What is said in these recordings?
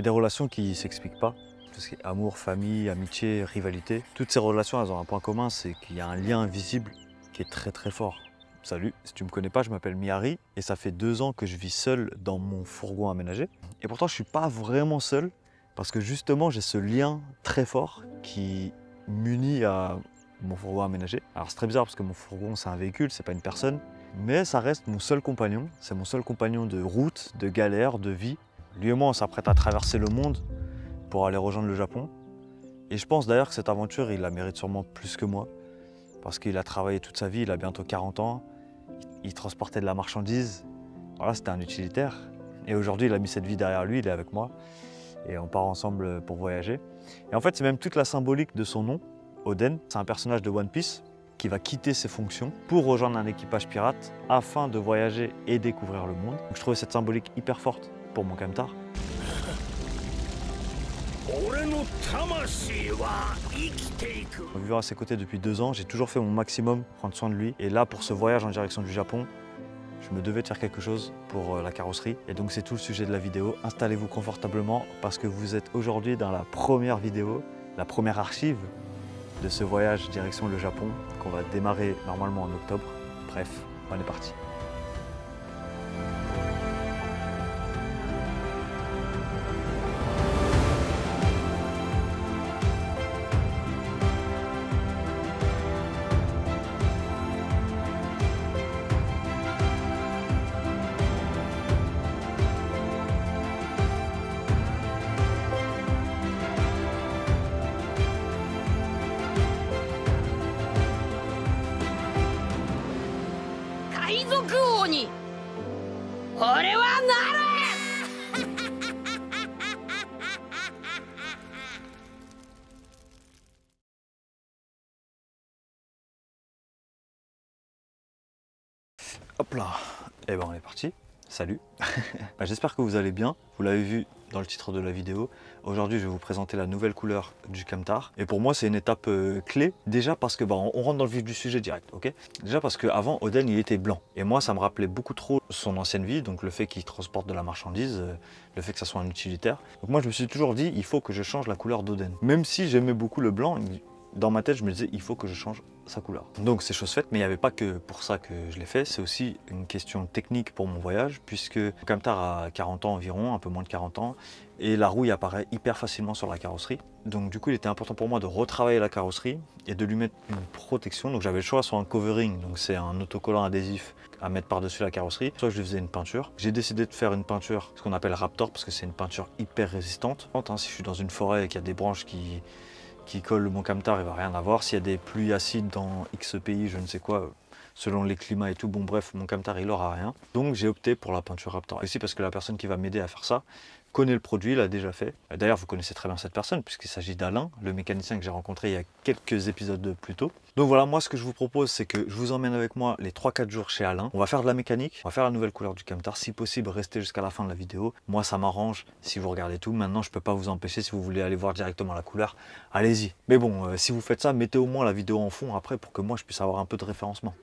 y a des relations qui ne s'expliquent pas. Tout ce qui est amour, famille, amitié, rivalité. Toutes ces relations, elles ont un point commun, c'est qu'il y a un lien invisible qui est très très fort. Salut, si tu me connais pas, je m'appelle Mihari et ça fait 2 ans que je vis seul dans mon fourgon aménagé. Et pourtant, je suis pas vraiment seul parce que justement, j'ai ce lien très fort qui m'unit à mon fourgon aménagé. Alors c'est très bizarre parce que mon fourgon, c'est un véhicule, c'est pas une personne. Mais ça reste mon seul compagnon. C'est mon seul compagnon de route, de galère, de vie. Lui et moi, on s'apprête à traverser le monde pour aller rejoindre le Japon. Et je pense d'ailleurs que cette aventure, il la mérite sûrement plus que moi. Parce qu'il a travaillé toute sa vie, il a bientôt 40 ans. Il transportait de la marchandise. Voilà, c'était un utilitaire. Et aujourd'hui, il a mis cette vie derrière lui, il est avec moi. Et on part ensemble pour voyager. Et en fait, c'est même toute la symbolique de son nom, Oden. C'est un personnage de One Piece qui va quitter ses fonctions pour rejoindre un équipage pirate afin de voyager et découvrir le monde. Donc je trouvais cette symbolique hyper forte pour mon camtar. En vivant à ses côtés depuis 2 ans, j'ai toujours fait mon maximum pour prendre soin de lui. Et là, pour ce voyage en direction du Japon, je me devais de faire quelque chose pour la carrosserie. Et donc c'est tout le sujet de la vidéo. Installez-vous confortablement parce que vous êtes aujourd'hui dans la première vidéo, la première archive de ce voyage direction le Japon qu'on va démarrer normalement en octobre. Bref, on est parti. Hop là, et ben on est parti. Salut. J'espère que vous allez bien. Vous l'avez vu dans le titre de la vidéo. Aujourd'hui, je vais vous présenter la nouvelle couleur du camtar. Et pour moi, c'est une étape clé. Déjà parce que on rentre dans le vif du sujet direct, ok? Déjà parce qu'avant, Oden, il était blanc. Et moi, ça me rappelait beaucoup trop son ancienne vie. Donc le fait qu'il transporte de la marchandise, le fait que ça soit un utilitaire. Donc moi, je me suis toujours dit, il faut que je change la couleur d'Oden. Même si j'aimais beaucoup le blanc, dans ma tête, je me disais, il faut que je change sa couleur. Donc c'est chose faite, mais il n'y avait pas que pour ça que je l'ai fait, c'est aussi une question technique pour mon voyage, puisque le camtar a 40 ans environ, un peu moins de 40 ans, et la rouille apparaît hyper facilement sur la carrosserie. Donc du coup, il était important pour moi de retravailler la carrosserie et de lui mettre une protection. Donc j'avais le choix, soit un covering, donc c'est un autocollant adhésif à mettre par-dessus la carrosserie, soit je lui faisais une peinture. J'ai décidé de faire une peinture, ce qu'on appelle Raptor, parce que c'est une peinture hyper résistante. Si je suis dans une forêt et qu'il y a des branches qui colle mon camtar, il va rien avoir. S'il y a des pluies acides dans X pays, je ne sais quoi, selon les climats et tout, bon bref, mon camtar il aura rien. Donc j'ai opté pour la peinture Raptor. Et aussi parce que la personne qui va m'aider à faire ça connaît le produit, l'a déjà fait. D'ailleurs, vous connaissez très bien cette personne, puisqu'il s'agit d'Alain, le mécanicien que j'ai rencontré il y a quelques épisodes plus tôt. Donc voilà, moi ce que je vous propose, c'est que je vous emmène avec moi les 3-4 jours chez Alain. On va faire de la mécanique, on va faire la nouvelle couleur du camtar. Si possible, restez jusqu'à la fin de la vidéo. Moi, ça m'arrange si vous regardez tout. Maintenant, je peux pas vous empêcher. Si vous voulez aller voir directement la couleur, allez-y. Mais bon, si vous faites ça, mettez au moins la vidéo en fond après pour que moi, je puisse avoir un peu de référencement.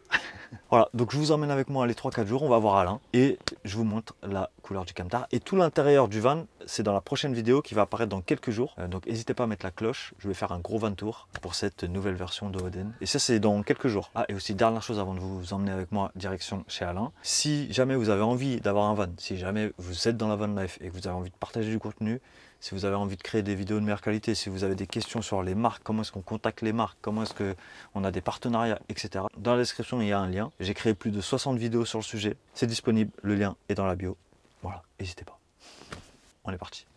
Voilà, donc je vous emmène avec moi les 3-4 jours, on va voir Alain et je vous montre la couleur du camtar. Et tout l'intérieur du van, c'est dans la prochaine vidéo qui va apparaître dans quelques jours. Donc n'hésitez pas à mettre la cloche, je vais faire un gros van tour pour cette nouvelle version de Oden. Et ça, c'est dans quelques jours. Ah, et aussi, dernière chose avant de vous emmener avec moi direction chez Alain. Si jamais vous avez envie d'avoir un van, si jamais vous êtes dans la van life et que vous avez envie de partager du contenu, si vous avez envie de créer des vidéos de meilleure qualité, si vous avez des questions sur les marques, comment est-ce qu'on contacte les marques, comment est-ce qu'on a des partenariats, etc. Dans la description, il y a un lien. J'ai créé plus de 60 vidéos sur le sujet. C'est disponible, le lien est dans la bio. Voilà, n'hésitez pas. On est parti.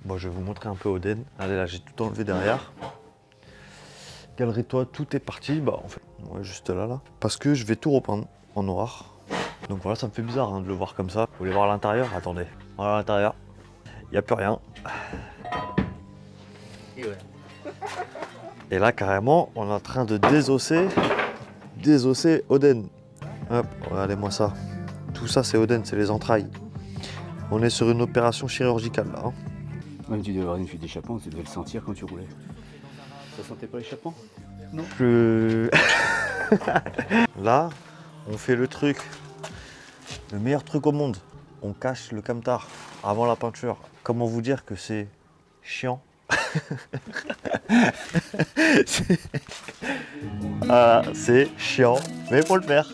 Bon, je vais vous montrer un peu Oden. Allez, là, j'ai tout enlevé derrière. Galerie-toi, tout est parti. En fait, ouais, juste là. Parce que je vais tout repeindre en noir. Donc voilà, ça me fait bizarre de le voir comme ça. Vous voulez voir l'intérieur? Attendez. Voilà l'intérieur. Il n'y a plus rien. Et là, carrément, on est en train de désosser Oden. Hop, regardez-moi ça. Tout ça, c'est Oden, c'est les entrailles. On est sur une opération chirurgicale, là. Ouais, tu devais avoir une fuite d'échappement, tu devais le sentir quand tu roulais. Ça sentait pas l'échappement? Non. Là, on fait le truc Le meilleur truc au monde, on cache le camtar avant la peinture. Comment vous dire que c'est chiant? Voilà, c'est chiant, mais faut le faire.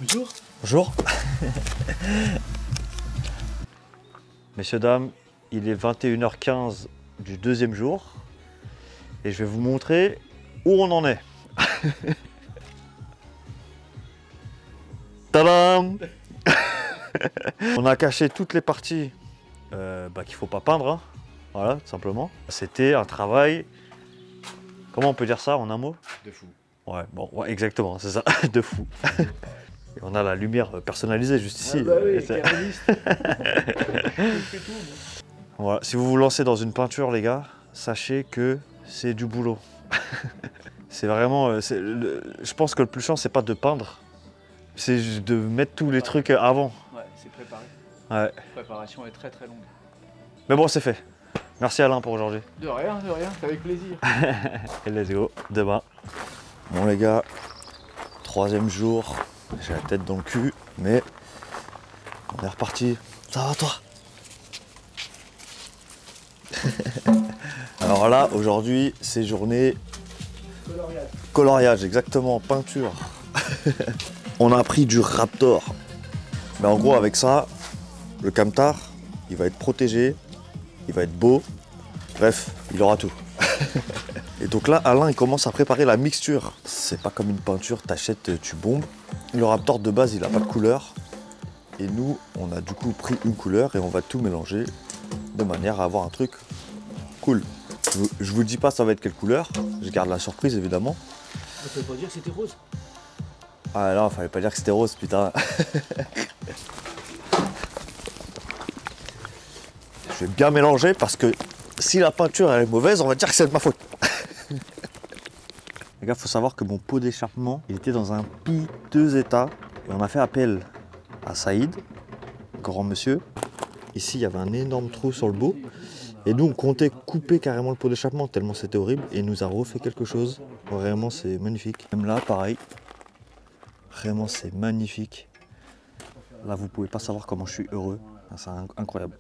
Bonjour. Bonjour. Messieurs, dames, il est 21h15 du deuxième jour et je vais vous montrer où on en est. Tadam. On a caché toutes les parties qu'il ne faut pas peindre, hein. Voilà, tout simplement. C'était un travail, comment on peut dire ça en un mot? De fou. Ouais, bon, ouais, exactement, c'est ça, de fou. Et on a la lumière personnalisée juste ici. Ah bah oui, carréaliste. Voilà, si vous vous lancez dans une peinture, les gars, sachez que c'est du boulot. C'est vraiment, je pense que le plus chiant, c'est pas de peindre, c'est de mettre tous les trucs avant. Ouais, c'est préparé. Ouais. La préparation est très très longue. Mais bon, c'est fait. Merci Alain pour aujourd'hui. De rien, c'est avec plaisir. Et let's go, demain. Bon les gars, 3e jour, j'ai la tête dans le cul, mais on est reparti. Ça va toi? Alors là, aujourd'hui, c'est journée Coloriage. coloriage, exactement, peinture. On a pris du Raptor. Mais en gros, avec ça, le camtar, il va être protégé, il va être beau. Bref, il aura tout. Et donc là, Alain, il commence à préparer la mixture. C'est pas comme une peinture, t'achètes, tu bombes. Le Raptor de base, il n'a pas de couleur. Et nous, on a du coup pris une couleur et on va tout mélanger de manière à avoir un truc cool. Je vous dis pas ça va être quelle couleur, je garde la surprise évidemment. Ça veut pas dire que c'était rose. Ah non, fallait pas dire que c'était rose, putain. Je vais bien mélanger parce que si la peinture elle est mauvaise, on va dire que c'est de ma faute. Les gars, faut savoir que mon pot d'échappement, il était dans un piteux état. Et on a fait appel à Saïd, grand monsieur. Ici, il y avait un énorme trou sur le bout. Et nous, on comptait couper carrément le pot d'échappement tellement c'était horrible. Et il nous a refait quelque chose. Vraiment, c'est magnifique. Même là, pareil. Vraiment, c'est magnifique. Là, vous pouvez pas savoir comment je suis heureux. C'est incroyable.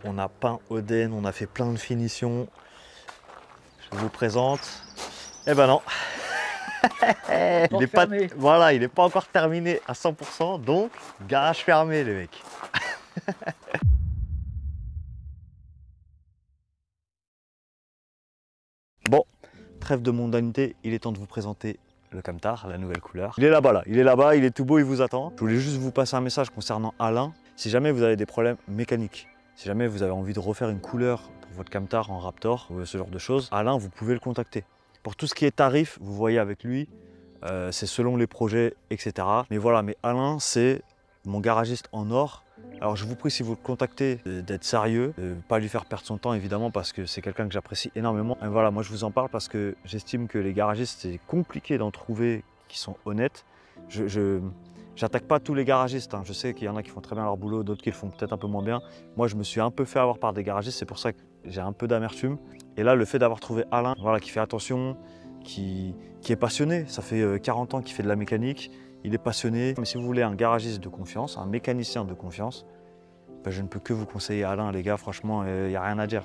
On a peint Oden, on a fait plein de finitions. Je vous présente. Eh ben non. Il est pas, voilà, il n'est pas encore terminé à 100%, donc garage fermé les mecs. Bon, trêve de mondanité, il est temps de vous présenter le camtar, la nouvelle couleur. Il est là-bas là, il est là-bas, il est tout beau, il vous attend. Je voulais juste vous passer un message concernant Alain. Si jamais vous avez des problèmes mécaniques, si jamais vous avez envie de refaire une couleur pour votre camtar en Raptor ou ce genre de choses, Alain, vous pouvez le contacter. Pour tout ce qui est tarif, vous voyez avec lui, c'est selon les projets, etc. Mais voilà, mais Alain, c'est mon garagiste en or. Alors je vous prie, si vous le contactez, d'être sérieux, de ne pas lui faire perdre son temps évidemment, parce que c'est quelqu'un que j'apprécie énormément. Et voilà, moi je vous en parle parce que j'estime que les garagistes, c'est compliqué d'en trouver qui sont honnêtes. J'attaque pas tous les garagistes, hein. Je sais qu'il y en a qui font très bien leur boulot, d'autres qui le font peut-être un peu moins bien. Moi je me suis un peu fait avoir par des garagistes, c'est pour ça que j'ai un peu d'amertume. Et là, le fait d'avoir trouvé Alain, voilà, qui fait attention, qui est passionné, ça fait 40 ans qu'il fait de la mécanique, il est passionné. Mais si vous voulez un garagiste de confiance, un mécanicien de confiance, ben je ne peux que vous conseiller Alain, les gars, franchement, il n'y a rien à dire.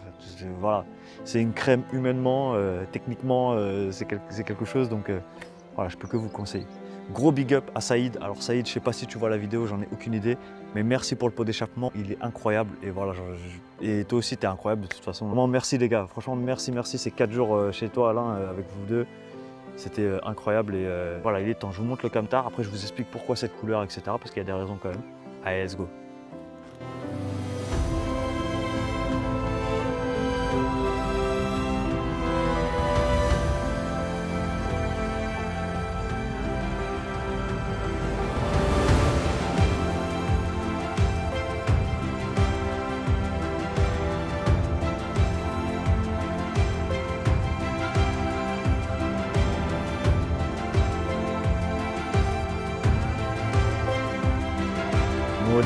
Voilà, c'est une crème humainement, techniquement, c'est quelque chose, donc voilà, je peux que vous conseiller. Gros big up à Saïd. Alors Saïd, je sais pas si tu vois la vidéo, j'en ai aucune idée, mais merci pour le pot d'échappement, il est incroyable. Et voilà, et toi aussi, tu es incroyable de toute façon. Vraiment, merci les gars, franchement, merci. Ces 4 jours chez toi, Alain, avec vous deux, c'était incroyable. Et voilà, il est temps, je vous montre le camtar, après je vous explique pourquoi cette couleur, etc. Parce qu'il y a des raisons quand même. Allez, let's go.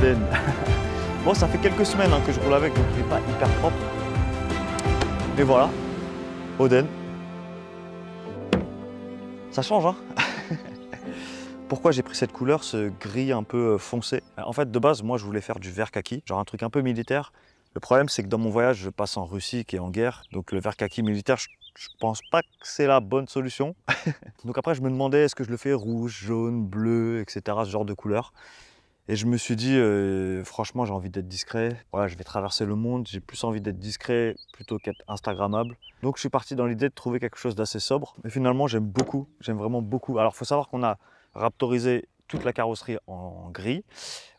Oden. Bon, ça fait quelques semaines que je roule avec, donc il n'est pas hyper propre. Mais voilà, Oden. Ça change, hein. Pourquoi j'ai pris cette couleur, ce gris un peu foncé? En fait, de base, moi, je voulais faire du vert kaki, genre un truc un peu militaire. Le problème, c'est que dans mon voyage, je passe en Russie, qui est en guerre. Donc le vert kaki militaire, je pense pas que c'est la bonne solution. Donc après, je me demandais, est-ce que je le fais rouge, jaune, bleu, etc., ce genre de couleurs. Et je me suis dit, franchement, j'ai envie d'être discret. Voilà, je vais traverser le monde, j'ai plus envie d'être discret plutôt qu'être instagrammable. Donc je suis parti dans l'idée de trouver quelque chose d'assez sobre. Mais finalement, j'aime vraiment beaucoup. Alors, il faut savoir qu'on a raptorisé toute la carrosserie en gris,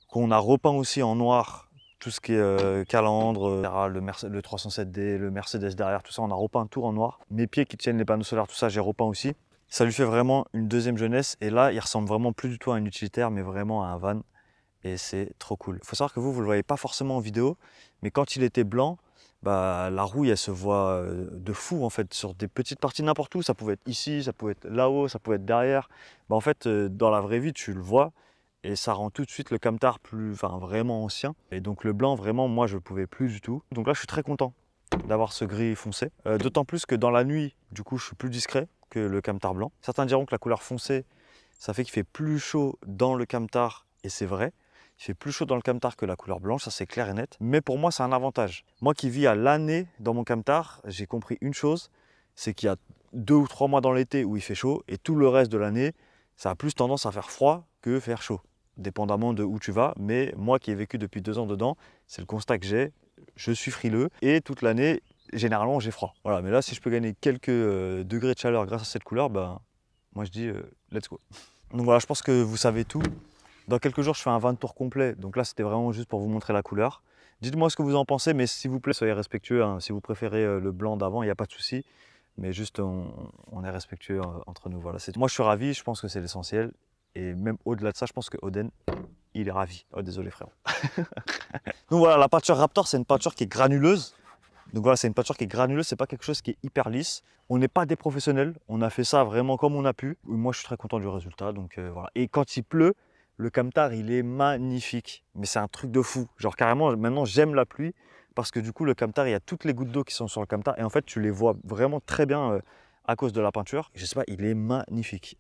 qu'on a repeint aussi en noir tout ce qui est calandre, le 307D, le Mercedes derrière, tout ça, on a repeint tout en noir. Mes pieds qui tiennent les panneaux solaires, tout ça, j'ai repeint aussi. Ça lui fait vraiment une deuxième jeunesse. Et là, il ressemble vraiment plus du tout à un utilitaire, mais vraiment à un van. Et c'est trop cool. Il faut savoir que vous ne le voyez pas forcément en vidéo, mais quand il était blanc, bah, la rouille, elle se voit de fou en fait, sur des petites parties n'importe où. Ça pouvait être ici, ça pouvait être là-haut, ça pouvait être derrière. Bah, en fait, dans la vraie vie, tu le vois et ça rend tout de suite le camtar vraiment ancien. Et donc le blanc, vraiment, moi, je ne pouvais plus du tout. Donc là, je suis très content d'avoir ce gris foncé. D'autant plus que dans la nuit, du coup, je suis plus discret que le camtar blanc. Certains diront que la couleur foncée, ça fait qu'il fait plus chaud dans le camtar, et c'est vrai. Il fait plus chaud dans le camtar que la couleur blanche, ça c'est clair et net. Mais pour moi, c'est un avantage. Moi qui vis à l'année dans mon camtar, j'ai compris une chose, c'est qu'il y a 2 ou 3 mois dans l'été où il fait chaud et tout le reste de l'année, ça a plus tendance à faire froid que faire chaud, dépendamment de où tu vas. Mais moi qui ai vécu depuis 2 ans dedans, c'est le constat que j'ai. Je suis frileux et toute l'année, généralement, j'ai froid. Voilà, mais là, si je peux gagner quelques degrés de chaleur grâce à cette couleur, ben, moi je dis let's go. Donc voilà, je pense que vous savez tout. Dans quelques jours, je fais un 20 tours complet. Donc là, c'était vraiment juste pour vous montrer la couleur. Dites-moi ce que vous en pensez, mais s'il vous plaît, soyez respectueux. Hein. Si vous préférez le blanc d'avant, il n'y a pas de souci. Mais juste, on est respectueux entre nous. Voilà. Moi, je suis ravi. Je pense que c'est l'essentiel. Et même au-delà de ça, je pense que Oden, il est ravi. Oh, désolé, frérot. Donc voilà, la peinture Raptor, c'est une peinture qui est granuleuse. Donc voilà, c'est une peinture qui est granuleuse. C'est pas quelque chose qui est hyper lisse. On n'est pas des professionnels. On a fait ça vraiment comme on a pu. Moi, je suis très content du résultat. Donc voilà. Et quand il pleut, le camtar, il est magnifique, mais c'est un truc de fou. Genre carrément, maintenant j'aime la pluie parce que du coup le camtar, il y a toutes les gouttes d'eau qui sont sur le camtar et en fait tu les vois vraiment très bien à cause de la peinture. Je sais pas, il est magnifique.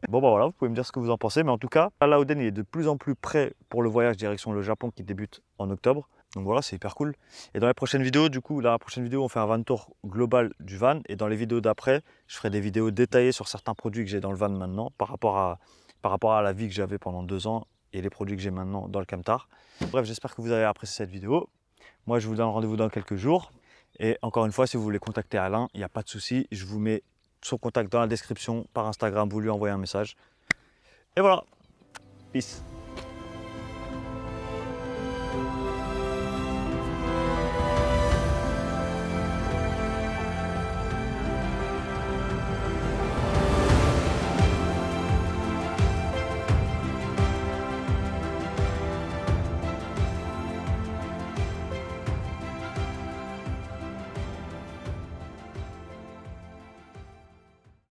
Bon bah voilà, vous pouvez me dire ce que vous en pensez, mais en tout cas, la Oden il est de plus en plus prêt pour le voyage direction le Japon qui débute en octobre. Donc voilà, c'est hyper cool. Et dans les prochaines vidéos, du coup, dans la prochaine vidéo, on fait un van tour global du van et dans les vidéos d'après, je ferai des vidéos détaillées sur certains produits que j'ai dans le van maintenant par rapport à la vie que j'avais pendant 2 ans et les produits que j'ai maintenant dans le camtar. Bref, j'espère que vous avez apprécié cette vidéo. Moi, je vous donne rendez-vous dans quelques jours. Et encore une fois, si vous voulez contacter Alain, il n'y a pas de souci. Je vous mets son contact dans la description par Instagram. Vous lui envoyez un message. Et voilà. Peace.